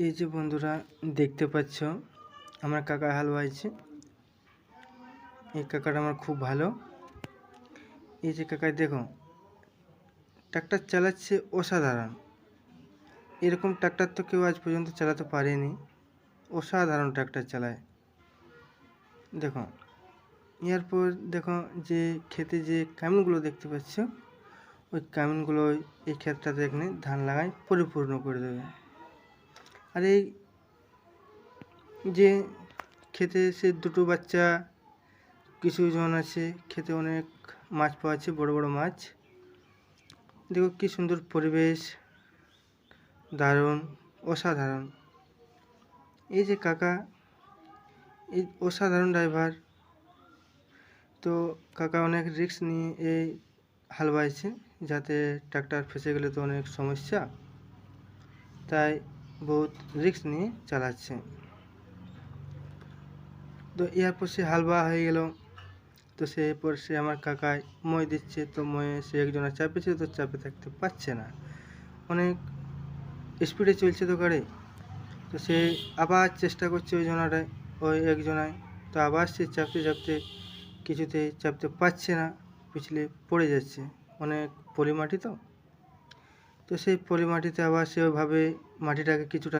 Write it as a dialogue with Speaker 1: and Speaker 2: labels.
Speaker 1: এই যে বন্ধুরা দেখতে পাচ্ছ আমার কাকা হাল বাইছে। এই কাকাটা আমার খুব ভালো। এই যে কাকা দেখো ট্রাক্টর চালাচ্ছে অসাধারণ। এরকম ট্রাক্টর তো কেউ আজ পর্যন্ত চালাতে পারেনি। অসাধারণ ট্রাক্টর চালায়। দেখো এরপর দেখো যে ক্ষেতে যে কামিনগুলো দেখতে পাচ্ছ, ওই কামিনগুলো এই ক্ষেতটাতে এখানে ধান লাগায় পরিপূর্ণ করে দেবে। আর এই যে খেতে সে দুটো বাচ্চা কিছু জন আছে, খেতে অনেক মাছ পাওয়া আছে, বড় বড় মাছ। দেখো কি সুন্দর পরিবেশ, দারুণ অসাধারণ। এই যে কাকা, এই অসাধারণ ড্রাইভার। তো কাকা অনেক রিস্ক নিয়ে এই হাল বাইছে, যাতে ট্রাক্টর ফেসে গেলে তো অনেক সমস্যা, তাই বহুত রিস্ক নিয়ে চালাচ্ছে। তো এরপর সে হাল বাওয়া হয়ে গেল। তো সে এরপর সে আমার কাকায় মই দিচ্ছে। তো ময়ে সে একজনের চাপেছে, তো চাপে থাকতে পারছে না, অনেক স্পিডে চলছে তো গাড়ি। তো সে আবার চেষ্টা করছে ওই একজনায়। তো আবার সে চাপতে চাপতে কিছুতেই চাপতে পারছে না, পিছলে পড়ে যাচ্ছে। অনেক পলি মাটি তো সেই পলি মাটিতে আবার সে ওইভাবে মাটিটাকে কিছুটা